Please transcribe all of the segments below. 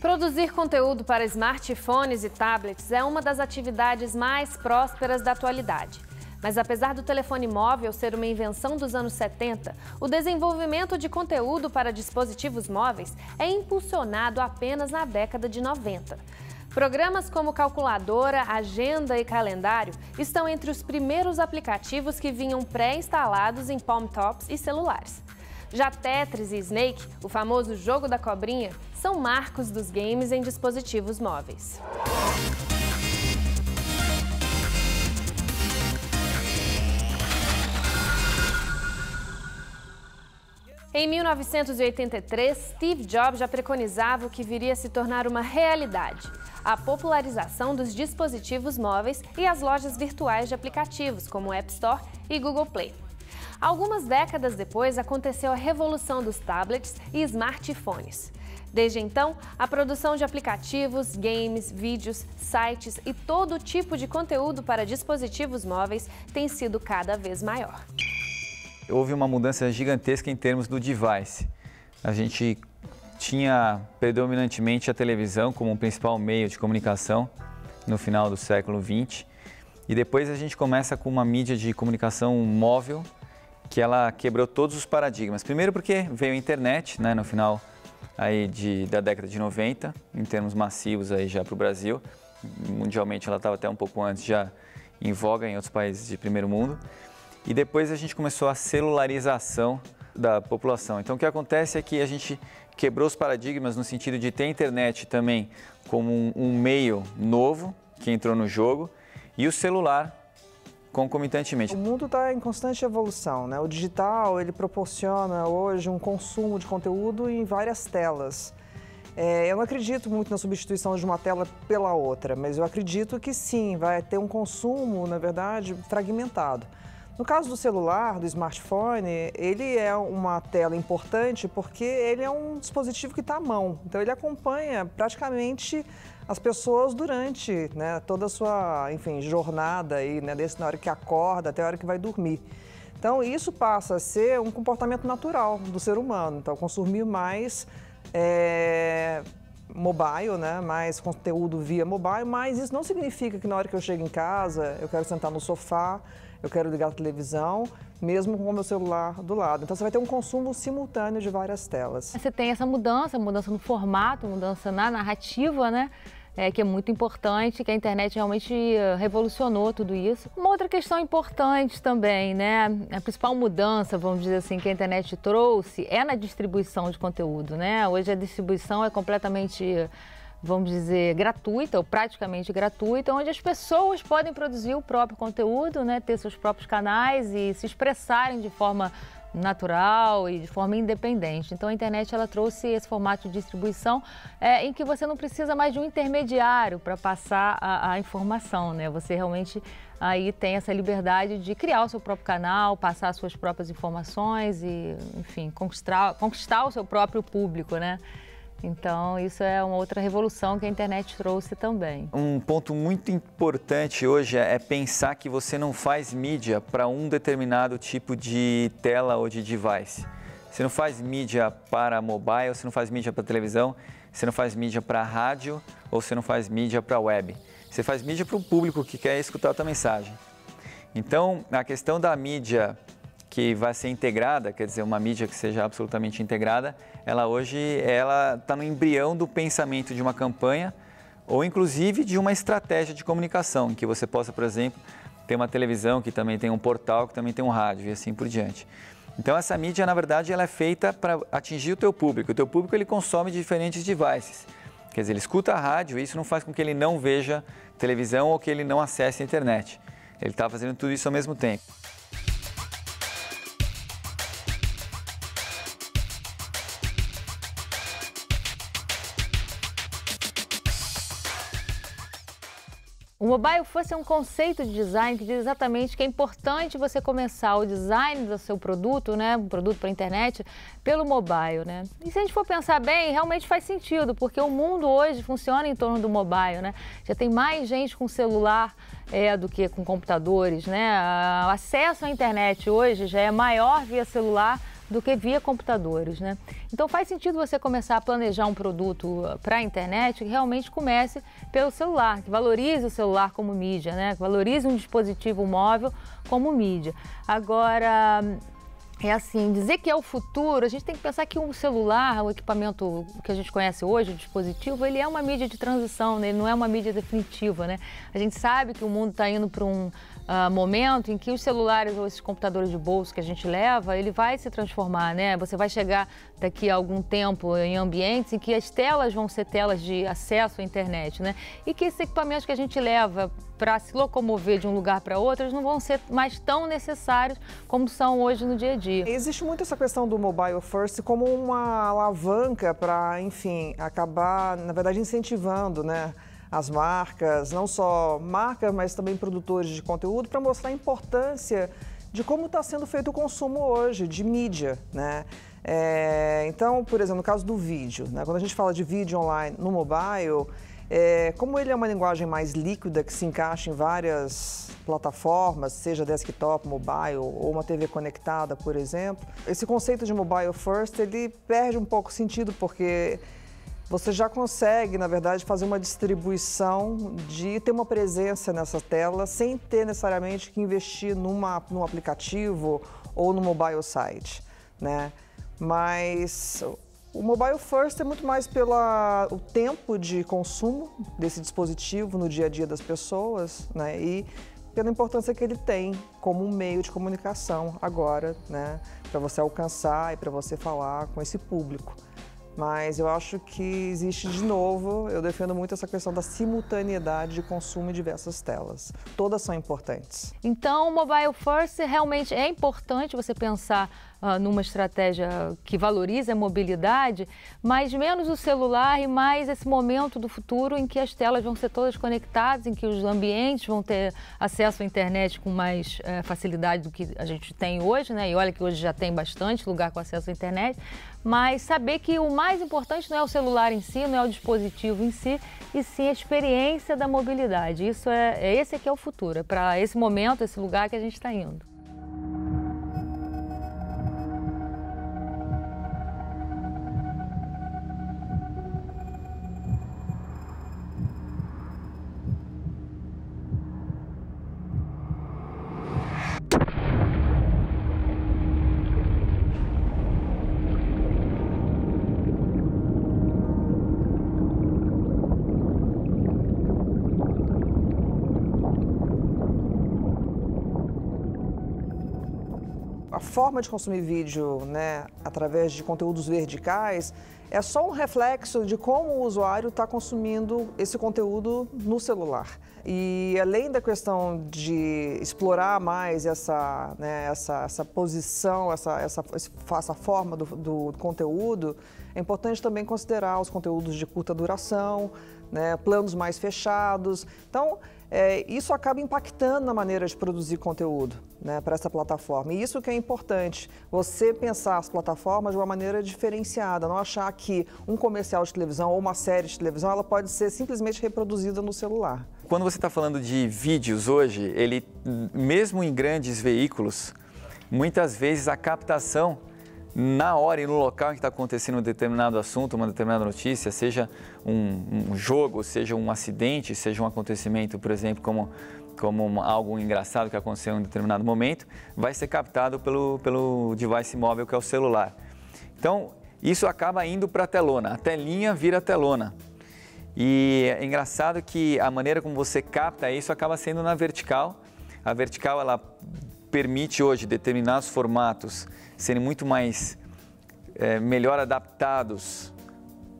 Produzir conteúdo para smartphones e tablets é uma das atividades mais prósperas da atualidade. Mas apesar do telefone móvel ser uma invenção dos anos 70, o desenvolvimento de conteúdo para dispositivos móveis é impulsionado apenas na década de 90. Programas como calculadora, agenda e calendário estão entre os primeiros aplicativos que vinham pré-instalados em palm tops e celulares. Já Tetris e Snake, o famoso jogo da cobrinha, são marcos dos games em dispositivos móveis. Em 1983, Steve Jobs já preconizava o que viria a se tornar uma realidade: a popularização dos dispositivos móveis e as lojas virtuais de aplicativos, como o App Store e Google Play. Algumas décadas depois, aconteceu a revolução dos tablets e smartphones. Desde então, a produção de aplicativos, games, vídeos, sites e todo tipo de conteúdo para dispositivos móveis tem sido cada vez maior. Houve uma mudança gigantesca em termos do device. A gente tinha predominantemente a televisão como um principal meio de comunicação no final do século XX. E depois a gente começa com uma mídia de comunicação móvel que ela quebrou todos os paradigmas. Primeiro porque veio a internet, né, no final aí da década de 90, em termos massivos aí já para o Brasil. Mundialmente ela estava até um pouco antes já em voga em outros países de primeiro mundo. E depois a gente começou a celularização da população. Então o que acontece é que a gente quebrou os paradigmas no sentido de ter a internet também como um meio novo que entrou no jogo e o celular concomitantemente. O mundo está em constante evolução, né? O digital, ele proporciona hoje um consumo de conteúdo em várias telas. Eu não acredito muito na substituição de uma tela pela outra, mas eu acredito que sim, vai ter um consumo, na verdade, fragmentado. No caso do celular, do smartphone, ele é uma tela importante porque ele é um dispositivo que está à mão. Então, ele acompanha praticamente as pessoas durante, né, toda a sua, enfim, jornada aí, né, desde na hora que acorda até a hora que vai dormir. Então, isso passa a ser um comportamento natural do ser humano. Então, consumir mais mobile, né, mais conteúdo via mobile, mas isso não significa que na hora que eu chego em casa, eu quero sentar no sofá, eu quero ligar a televisão, mesmo com o meu celular do lado. Então, você vai ter um consumo simultâneo de várias telas. Você tem essa mudança no formato, mudança na narrativa, né? Que é muito importante, que a internet realmente revolucionou tudo isso. Uma outra questão importante também, né? A principal mudança, vamos dizer assim, que a internet trouxe é na distribuição de conteúdo, né? Hoje a distribuição é completamente, vamos dizer, gratuita ou praticamente gratuita, onde as pessoas podem produzir o próprio conteúdo, né, ter seus próprios canais e se expressarem de forma natural e de forma independente. Então a internet ela trouxe esse formato de distribuição em que você não precisa mais de um intermediário para passar a informação, né? Você realmente aí tem essa liberdade de criar o seu próprio canal, passar as suas próprias informações e, enfim, conquistar o seu próprio público, né? Então, isso é uma outra revolução que a internet trouxe também. Um ponto muito importante hoje é pensar que você não faz mídia para um determinado tipo de tela ou de device. Você não faz mídia para mobile, você não faz mídia para televisão, você não faz mídia para rádio ou você não faz mídia para web. Você faz mídia para um público que quer escutar a tua mensagem. Então, a questão da mídia que vai ser integrada, quer dizer, uma mídia que seja absolutamente integrada, ela hoje está no embrião do pensamento de uma campanha ou inclusive de uma estratégia de comunicação, em que você possa, por exemplo, ter uma televisão que também tem um portal, que também tem um rádio e assim por diante. Então essa mídia, na verdade, ela é feita para atingir o teu público. O teu público ele consome diferentes devices. Quer dizer, ele escuta a rádio e isso não faz com que ele não veja televisão ou que ele não acesse a internet. Ele está fazendo tudo isso ao mesmo tempo. O Mobile First é um conceito de design que diz exatamente que é importante você começar o design do seu produto, né, um produto para a internet, pelo mobile, né? E se a gente for pensar bem, realmente faz sentido, porque o mundo hoje funciona em torno do mobile, né? Já tem mais gente com celular do que com computadores, né? O acesso à internet hoje já é maior via celular do que via computadores, né? Então faz sentido você começar a planejar um produto para a internet que realmente comece pelo celular, que valorize o celular como mídia, né? Que valorize um dispositivo móvel como mídia. Agora, é assim, dizer que é o futuro, a gente tem que pensar que o celular, o equipamento que a gente conhece hoje, o dispositivo, ele é uma mídia de transição, né? Ele não é uma mídia definitiva, né? A gente sabe que o mundo está indo para um momento em que os celulares ou esses computadores de bolso que a gente leva, ele vai se transformar, né? Você vai chegar daqui a algum tempo em ambientes em que as telas vão ser telas de acesso à internet, né? E que esses equipamentos que a gente leva para se locomover de um lugar para outro, eles não vão ser mais tão necessários como são hoje no dia a dia. Existe muito essa questão do mobile first como uma alavanca para, enfim, acabar, na verdade, incentivando, né, as marcas, não só marcas, mas também produtores de conteúdo, para mostrar a importância de como está sendo feito o consumo hoje, de mídia, né? Então, por exemplo, no caso do vídeo, né, quando a gente fala de vídeo online no mobile, como ele é uma linguagem mais líquida que se encaixa em várias plataformas, seja desktop, mobile ou uma TV conectada, por exemplo, esse conceito de mobile first, ele perde um pouco sentido porque você já consegue, na verdade, fazer uma distribuição de ter uma presença nessa tela sem ter necessariamente que investir num aplicativo ou no mobile site, né? Mas o mobile first é muito mais pelo tempo de consumo desse dispositivo no dia a dia das pessoas, né? E pela importância que ele tem como um meio de comunicação agora, né? Para você alcançar e para você falar com esse público. Mas eu acho que existe, de novo, eu defendo muito essa questão da simultaneidade de consumo em diversas telas. Todas são importantes. Então, o mobile first realmente é importante você pensar numa estratégia que valorize a mobilidade, mas menos o celular e mais esse momento do futuro em que as telas vão ser todas conectadas, em que os ambientes vão ter acesso à internet com mais facilidade do que a gente tem hoje, né? E olha que hoje já tem bastante lugar com acesso à internet, mas saber que o mais importante não é o celular em si, não é o dispositivo em si, e sim a experiência da mobilidade. Isso esse aqui é o futuro, é para esse momento, esse lugar que a gente está indo. A forma de consumir vídeo, né, através de conteúdos verticais é só um reflexo de como o usuário está consumindo esse conteúdo no celular. E além da questão de explorar mais essa posição, essa forma do conteúdo, é importante também considerar os conteúdos de curta duração, né, planos mais fechados. Então, isso acaba impactando na maneira de produzir conteúdo, né, para essa plataforma. E isso que é importante, você pensar as plataformas de uma maneira diferenciada, não achar que um comercial de televisão ou uma série de televisão ela pode ser simplesmente reproduzida no celular. Quando você está falando de vídeos hoje, ele, mesmo em grandes veículos, muitas vezes a captação na hora e no local em que está acontecendo um determinado assunto, uma determinada notícia, seja um jogo, seja um acidente, seja um acontecimento, por exemplo, como algo engraçado que aconteceu em um determinado momento, vai ser captado pelo device móvel que é o celular. Então, isso acaba indo para a telona, a telinha vira telona. E é engraçado que a maneira como você capta isso acaba sendo na vertical. A vertical, ela permite hoje determinados formatos serem muito mais melhor adaptados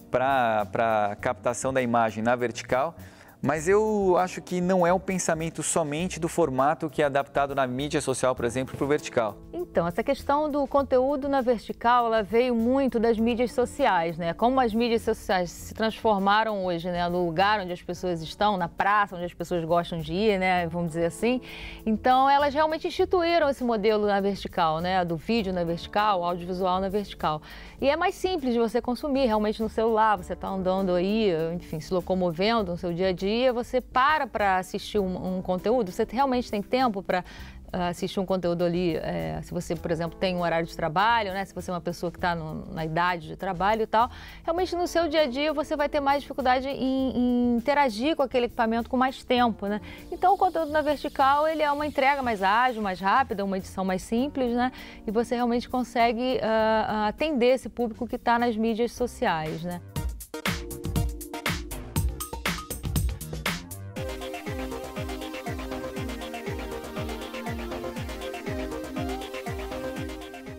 para a captação da imagem na vertical, mas eu acho que não é um pensamento somente do formato que é adaptado na mídia social, por exemplo, para o vertical. Então, essa questão do conteúdo na vertical, ela veio muito das mídias sociais, né? Como as mídias sociais se transformaram hoje, né, no lugar onde as pessoas estão, na praça, onde as pessoas gostam de ir, né, vamos dizer assim. Então, elas realmente instituíram esse modelo na vertical, né, do vídeo na vertical, audiovisual na vertical. E é mais simples de você consumir realmente no celular, você está andando aí, enfim, se locomovendo no seu dia a dia, você para assistir um conteúdo, você realmente tem tempo para assistir um conteúdo ali, se você, por exemplo, tem um horário de trabalho, né? Se você é uma pessoa que está na idade de trabalho e tal, realmente no seu dia a dia você vai ter mais dificuldade em interagir com aquele equipamento com mais tempo, né? Então o conteúdo na vertical, ele é uma entrega mais ágil, mais rápida, uma edição mais simples, né? E você realmente consegue atender esse público que está nas mídias sociais, né?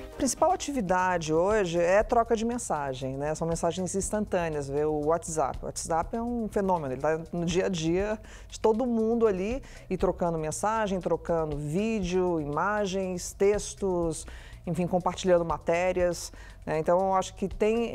A principal atividade hoje é troca de mensagem, né? São mensagens instantâneas, ver o WhatsApp. O WhatsApp é um fenômeno, ele está no dia a dia de todo mundo ali e trocando mensagem, trocando vídeo, imagens, textos, enfim, compartilhando matérias, né? Então, eu acho que tem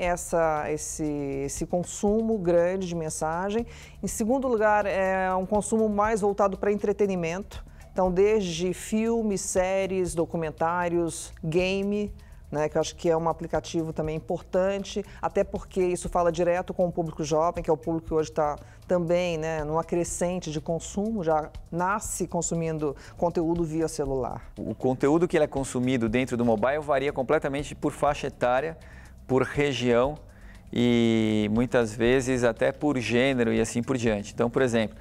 esse consumo grande de mensagem. Em segundo lugar, é um consumo mais voltado para entretenimento. Então, desde filmes, séries, documentários, game, né, que eu acho que é um aplicativo também importante, até porque isso fala direto com o público jovem, que é o público que hoje está também, né, numa crescente de consumo, já nasce consumindo conteúdo via celular. O conteúdo que ele é consumido dentro do mobile varia completamente por faixa etária, por região e muitas vezes até por gênero e assim por diante. Então, por exemplo,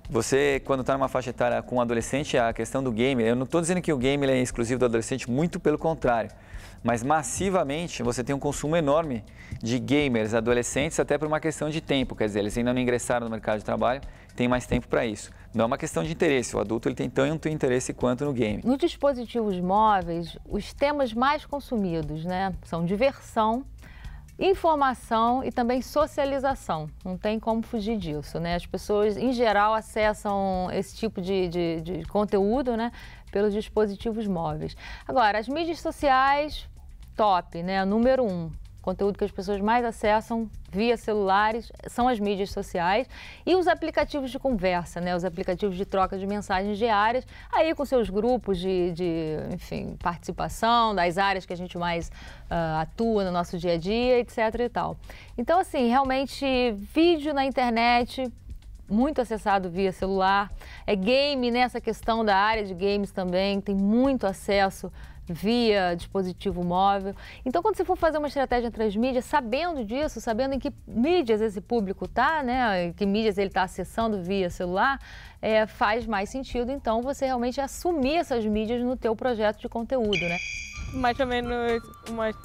você, quando está numa faixa etária com um adolescente, a questão do game, eu não estou dizendo que o game é exclusivo do adolescente, muito pelo contrário. Mas massivamente você tem um consumo enorme de gamers adolescentes, até por uma questão de tempo. Quer dizer, eles ainda não ingressaram no mercado de trabalho, tem mais tempo para isso. Não é uma questão de interesse, o adulto ele tem tanto interesse quanto no game. Nos dispositivos móveis, os temas mais consumidos, né, são diversão, informação e também socialização. Não tem como fugir disso, né? As pessoas, em geral, acessam esse tipo de conteúdo, né, pelos dispositivos móveis. Agora, as mídias sociais, top, né? Número 1. Conteúdo que as pessoas mais acessam via celulares são as mídias sociais e os aplicativos de conversa, né? Os aplicativos de troca de mensagens diárias, aí com seus grupos enfim, participação das áreas que a gente mais atua no nosso dia a dia, etc. e tal. Então, assim, realmente, vídeo na internet, muito acessado via celular. Game, né? Essa questão da área de games também, tem muito acesso via dispositivo móvel. Então, quando você for fazer uma estratégia entre as mídias, sabendo disso, sabendo em que mídias esse público está, né, que mídias ele está acessando via celular, faz mais sentido, então, você realmente assumir essas mídias no teu projeto de conteúdo, né? Mais ou menos umas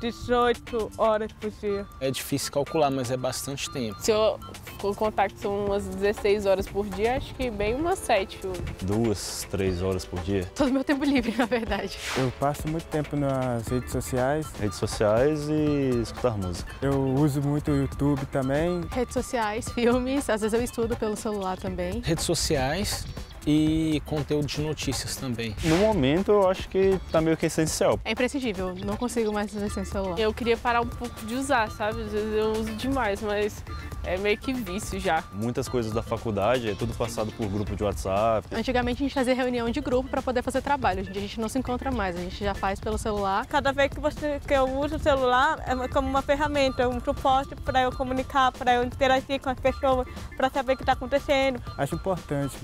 18 horas por dia. É difícil calcular, mas é bastante tempo. Se eu for contar que são umas 16 horas por dia, acho que bem umas 7. 2, 3 horas por dia. Todo meu tempo livre, na verdade. Eu passo muito tempo nas redes sociais. Redes sociais e escutar música. Eu uso muito o YouTube também. Redes sociais, filmes, às vezes eu estudo pelo celular também. Redes sociais e conteúdo de notícias também. No momento, eu acho que tá meio que essencial. É imprescindível, não consigo mais viver sem celular. Eu queria parar um pouco de usar, sabe? Às vezes eu uso demais, mas é meio que vício já. Muitas coisas da faculdade é tudo passado por grupo de WhatsApp. Antigamente a gente fazia reunião de grupo para poder fazer trabalho. Hoje em dia a gente não se encontra mais, a gente já faz pelo celular. Cada vez que eu uso o celular é como uma ferramenta, um suporte para eu comunicar, para eu interagir com as pessoas, para saber o que está acontecendo. Acho importante.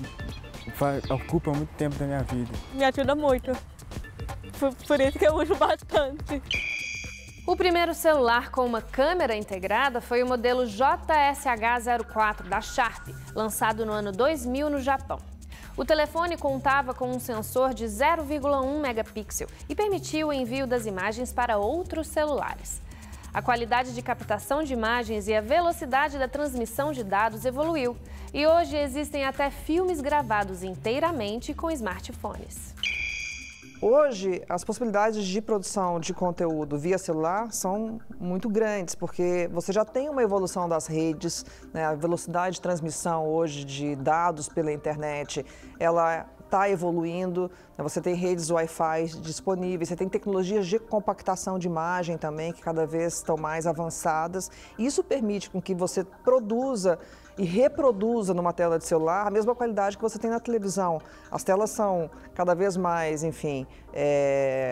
Ocupa muito tempo da minha vida. Me ajuda muito. Por isso que eu uso bastante. O primeiro celular com uma câmera integrada foi o modelo JSH04 da Sharp, lançado no ano 2000 no Japão. O telefone contava com um sensor de 0,1 megapixel e permitia o envio das imagens para outros celulares. A qualidade de captação de imagens e a velocidade da transmissão de dados evoluiu e hoje existem até filmes gravados inteiramente com smartphones. Hoje, as possibilidades de produção de conteúdo via celular são muito grandes, porque você já tem uma evolução das redes, né? A velocidade de transmissão hoje de dados pela internet, ela está evoluindo, né? Você tem redes Wi-Fi disponíveis, você tem tecnologias de compactação de imagem também, que cada vez estão mais avançadas. Isso permite com que você produza e reproduza numa tela de celular a mesma qualidade que você tem na televisão. As telas são cada vez mais, enfim,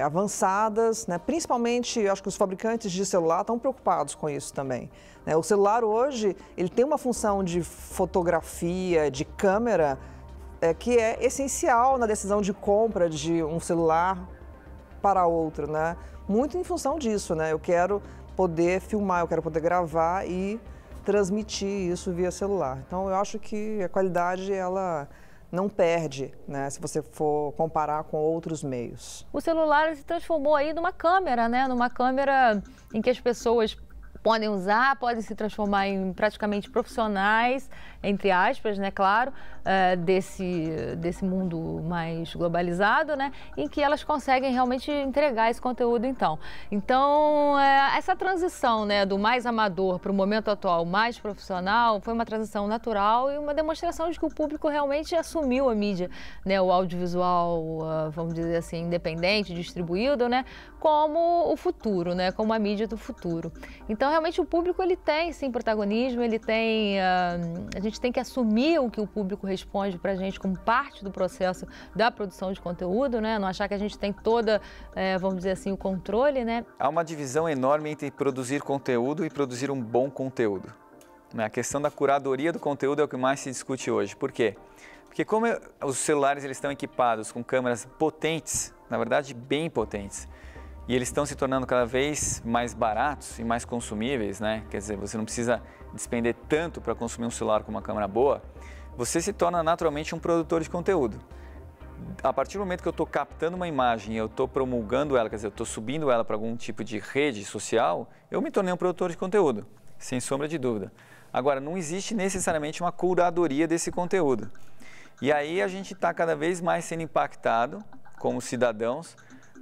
avançadas, né? Principalmente, acho que os fabricantes de celular estão preocupados com isso também, né? O celular hoje, ele tem uma função de fotografia, de câmera que é essencial na decisão de compra de um celular para outro, né? Muito em função disso, né? Eu quero poder filmar, eu quero poder gravar e transmitir isso via celular. Então, eu acho que a qualidade, ela não perde, né, se você for comparar com outros meios. O celular se transformou aí numa câmera, né? Numa câmera em que as pessoas podem usar, podem se transformar em praticamente profissionais, entre aspas, né, claro, desse mundo mais globalizado, né, em que elas conseguem realmente entregar esse conteúdo, então. Então, essa transição, né, do mais amador para o momento atual mais profissional foi uma transição natural e uma demonstração de que o público realmente assumiu a mídia, né, o audiovisual, vamos dizer assim, independente, distribuído, né, como o futuro, né, como a mídia do futuro. Então, realmente, o público, ele tem, sim, protagonismo, ele tem... a gente tem que assumir o que o público responde para a gente como parte do processo da produção de conteúdo, né? Não achar que a gente tem toda, vamos dizer assim, o controle, né? Há uma divisão enorme entre produzir conteúdo e produzir um bom conteúdo. A questão da curadoria do conteúdo é o que mais se discute hoje. Por quê? Porque como os celulares eles estão equipados com câmeras potentes, na verdade bem potentes, e eles estão se tornando cada vez mais baratos e mais consumíveis, né? Quer dizer, você não precisa despender tanto para consumir um celular com uma câmera boa, você se torna naturalmente um produtor de conteúdo. A partir do momento que eu estou captando uma imagem e eu estou promulgando ela, quer dizer, eu estou subindo ela para algum tipo de rede social, eu me tornei um produtor de conteúdo, sem sombra de dúvida. Agora, não existe necessariamente uma curadoria desse conteúdo. E aí a gente está cada vez mais sendo impactado, como cidadãos,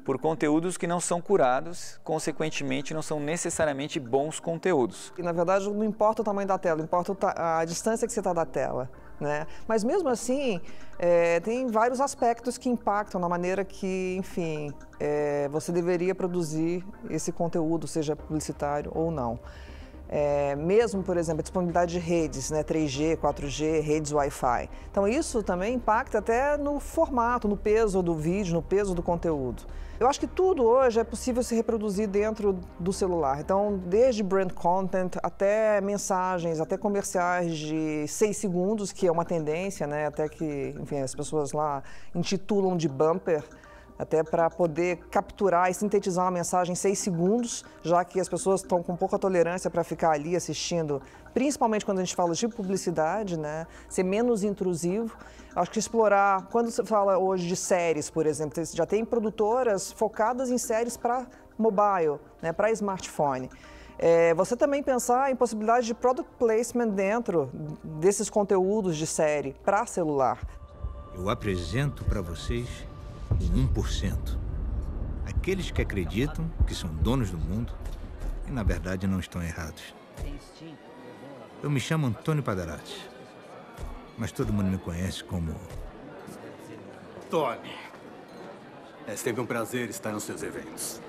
por conteúdos que não são curados, consequentemente não são necessariamente bons conteúdos. E, na verdade, não importa o tamanho da tela, importa a distância que você está da tela, né? Mas mesmo assim, tem vários aspectos que impactam na maneira que, enfim, você deveria produzir esse conteúdo, seja publicitário ou não. Mesmo, por exemplo, a disponibilidade de redes, né, 3G, 4G, redes Wi-Fi. Então, isso também impacta até no formato, no peso do vídeo, no peso do conteúdo. Eu acho que tudo hoje é possível se reproduzir dentro do celular. Então, desde brand content até mensagens, até comerciais de 6 segundos, que é uma tendência, né, até que, enfim, as pessoas lá intitulam de bumper, até para poder capturar e sintetizar uma mensagem em 6 segundos, já que as pessoas estão com pouca tolerância para ficar ali assistindo, principalmente quando a gente fala de publicidade, né? Ser menos intrusivo. Acho que explorar, quando você fala hoje de séries, por exemplo, já tem produtoras focadas em séries para mobile, né? Para smartphone. Você também pensar em possibilidade de product placement dentro desses conteúdos de série para celular. Eu apresento para vocês o 1%. Aqueles que acreditam que são donos do mundo e, na verdade, não estão errados. Eu me chamo Antônio Padarati, mas todo mundo me conhece como... Tony. É sempre um prazer estar nos seus eventos.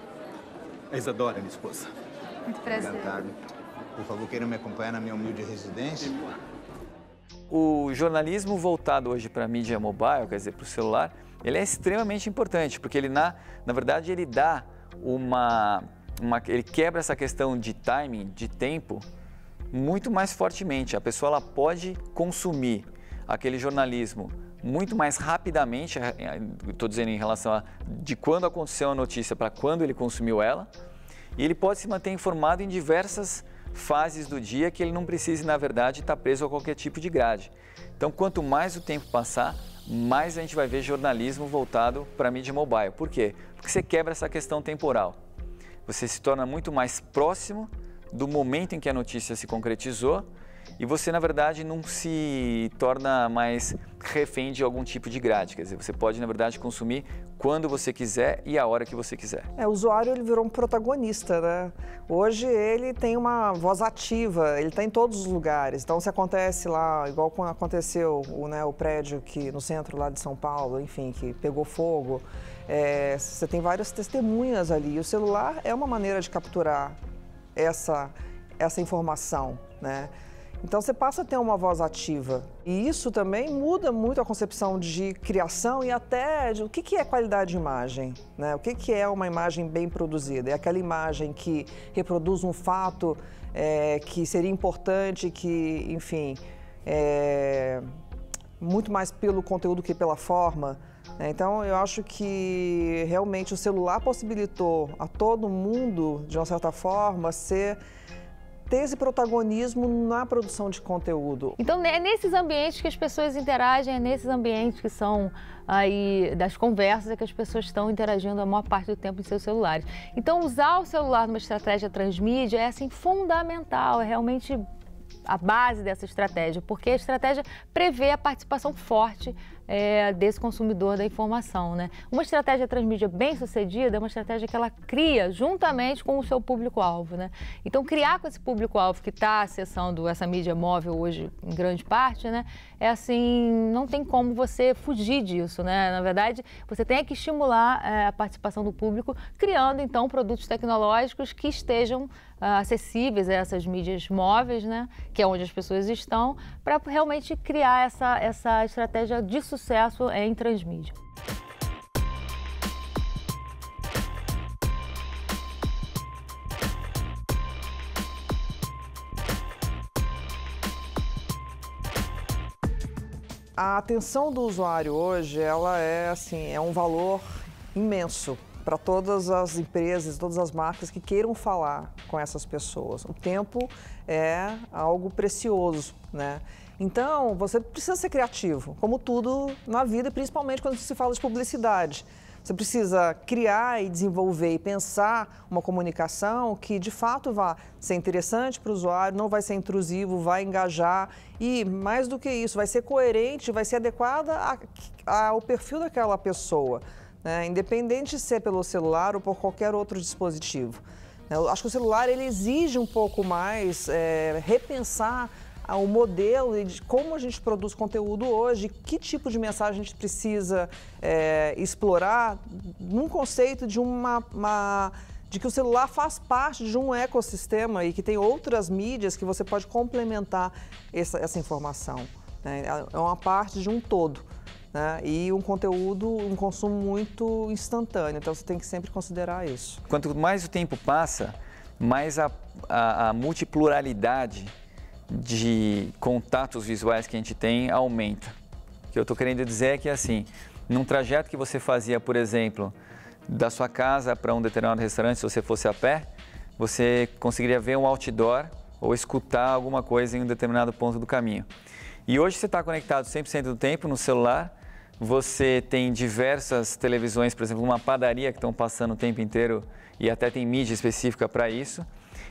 A Isadora, minha esposa. Muito prazer. Encantado. Por favor, queiram me acompanhar na minha humilde residência. O jornalismo voltado hoje para a mídia mobile, quer dizer, para o celular, ele é extremamente importante, porque ele, na verdade, ele dá ele quebra essa questão de timing, de tempo, muito mais fortemente. A pessoa ela pode consumir aquele jornalismo muito mais rapidamente, estou dizendo em relação a de quando aconteceu a notícia para quando ele consumiu ela, e ele pode se manter informado em diversas fases do dia que ele não precise, na verdade, estar preso a qualquer tipo de grade. Então, quanto mais o tempo passar, mais a gente vai ver jornalismo voltado para a mídia mobile. Por quê? Porque você quebra essa questão temporal. Você se torna muito mais próximo do momento em que a notícia se concretizou e você, na verdade, não se torna mais refém de algum tipo de grade. Quer dizer, você pode, na verdade, consumir quando você quiser e a hora que você quiser. O usuário ele virou um protagonista, né? Hoje ele tem uma voz ativa, ele está em todos os lugares. Então, se acontece lá, igual quando aconteceu o prédio que, no centro lá de São Paulo, enfim, que pegou fogo, você tem várias testemunhas ali. E o celular é uma maneira de capturar essa informação, né? Então, você passa a ter uma voz ativa. E isso também muda muito a concepção de criação e até de o que é qualidade de imagem, né? O que é uma imagem bem produzida? É aquela imagem que reproduz um fato que seria importante, que, enfim, muito mais pelo conteúdo que pela forma. Então, eu acho que realmente o celular possibilitou a todo mundo, de uma certa forma, ter esse protagonismo na produção de conteúdo. Então, é nesses ambientes que as pessoas interagem, é nesses ambientes que são aí das conversas, é que as pessoas estão interagindo a maior parte do tempo em seus celulares. Então, usar o celular numa estratégia transmídia é, assim, fundamental, é realmente a base dessa estratégia, porque a estratégia prevê a participação forte desse consumidor da informação, né? Uma estratégia transmídia bem sucedida é uma estratégia que ela cria juntamente com o seu público-alvo, né? Então, criar com esse público-alvo que está acessando essa mídia móvel hoje, em grande parte, né? É assim, não tem como você fugir disso, né? Na verdade, você tem que estimular a participação do público, criando, então, produtos tecnológicos que estejam acessíveis a essas mídias móveis, né? Que é onde as pessoas estão, para realmente criar essa estratégia de sucesso em transmídia. A atenção do usuário hoje, ela é um valor imenso para todas as empresas, todas as marcas que queiram falar com essas pessoas. O tempo é algo precioso, né? Então, você precisa ser criativo, como tudo na vida, principalmente quando se fala de publicidade. Você precisa criar e desenvolver e pensar uma comunicação que, de fato, vá ser interessante para o usuário, não vai ser intrusivo, vai engajar e, mais do que isso, vai ser coerente, vai ser adequada ao perfil daquela pessoa, né? Independente de ser pelo celular ou por qualquer outro dispositivo. Eu acho que o celular ele exige um pouco mais repensar o modelo de como a gente produz conteúdo hoje, que tipo de mensagem a gente precisa explorar num conceito de de que o celular faz parte de um ecossistema e que tem outras mídias que você pode complementar essa informação, né? É uma parte de um todo, né? E um conteúdo, um consumo muito instantâneo, então você tem que sempre considerar isso. Quanto mais o tempo passa, mais a multipluralidade de contatos visuais que a gente tem aumenta. O que eu estou querendo dizer é que, assim, num trajeto que você fazia, por exemplo, da sua casa para um determinado restaurante, se você fosse a pé, você conseguiria ver um outdoor ou escutar alguma coisa em um determinado ponto do caminho. E hoje você está conectado 100% do tempo no celular, você tem diversas televisões, por exemplo, uma padaria que estão passando o tempo inteiro e até tem mídia específica para isso.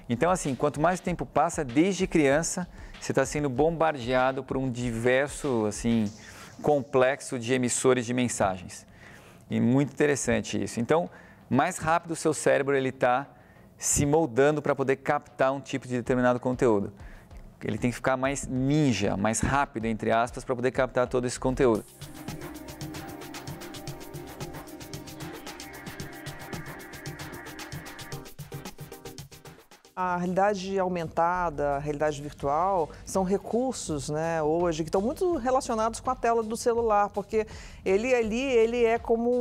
Então, assim, quanto mais tempo passa, desde criança, você está sendo bombardeado por um diverso, assim, complexo de emissores de mensagens. E muito interessante isso. Então, mais rápido o seu cérebro está se moldando para poder captar um tipo de determinado conteúdo. Ele tem que ficar mais ninja, mais rápido, entre aspas, para poder captar todo esse conteúdo. A realidade aumentada, a realidade virtual, são recursos, né, hoje que estão muito relacionados com a tela do celular, porque ele é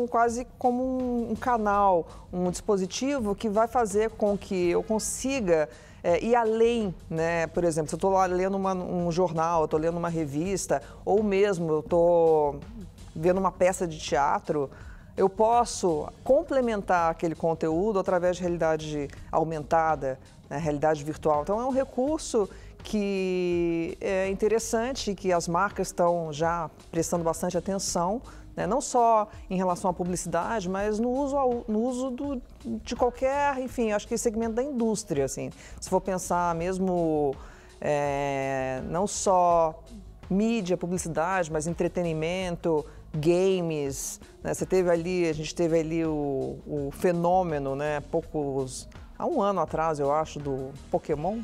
quase como um canal, um dispositivo que vai fazer com que eu consiga ir além, né? Por exemplo, se eu estou lá lendo um jornal, eu estou lendo uma revista, ou mesmo eu estou vendo uma peça de teatro, eu posso complementar aquele conteúdo através de realidade aumentada, né, realidade virtual. Então, é um recurso que é interessante, que as marcas estão já prestando bastante atenção, né, não só em relação à publicidade, mas no uso de qualquer, enfim, acho que segmento da indústria, assim. Se for pensar mesmo, não só mídia, publicidade, mas entretenimento, games, né? A gente teve ali o fenômeno, né, há um ano atrás, eu acho, do Pokémon,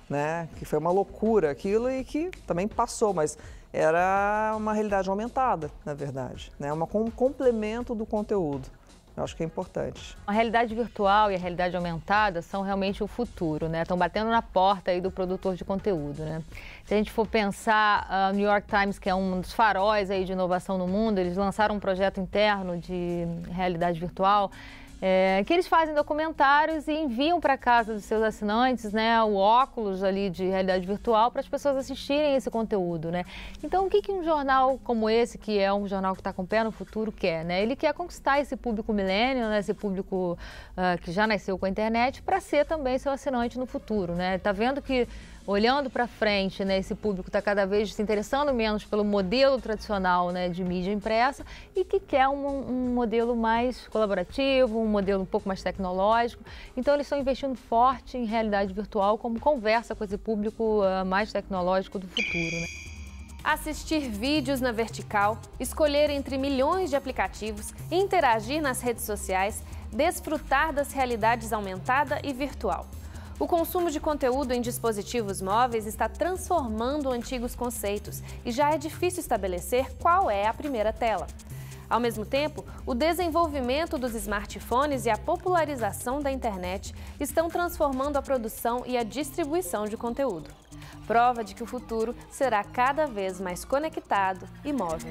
né, que foi uma loucura aquilo e que também passou, mas era uma realidade aumentada, na verdade, né, um complemento do conteúdo. Eu acho que é importante. A realidade virtual e a realidade aumentada são realmente o futuro, né? Estão batendo na porta aí do produtor de conteúdo, né? Se a gente for pensar, o New York Times, que é um dos faróis aí de inovação no mundo, eles lançaram um projeto interno de realidade virtual que eles fazem documentários e enviam para casa dos seus assinantes, né, o óculos ali de realidade virtual para as pessoas assistirem esse conteúdo, né? Então, o que um jornal como esse, que é um jornal que está com o pé no futuro, quer, né? Ele quer conquistar esse público millennial, né, esse público que já nasceu com a internet, para ser também seu assinante no futuro, né? Tá vendo que olhando para frente, né, esse público está cada vez se interessando menos pelo modelo tradicional, né, de mídia impressa e que quer um modelo mais colaborativo, um modelo um pouco mais tecnológico. Então, eles estão investindo forte em realidade virtual como conversa com esse público mais tecnológico do futuro, né? Assistir vídeos na vertical, escolher entre milhões de aplicativos, interagir nas redes sociais, desfrutar das realidades aumentada e virtual. O consumo de conteúdo em dispositivos móveis está transformando antigos conceitos e já é difícil estabelecer qual é a primeira tela. Ao mesmo tempo, o desenvolvimento dos smartphones e a popularização da internet estão transformando a produção e a distribuição de conteúdo. Prova de que o futuro será cada vez mais conectado e móvel.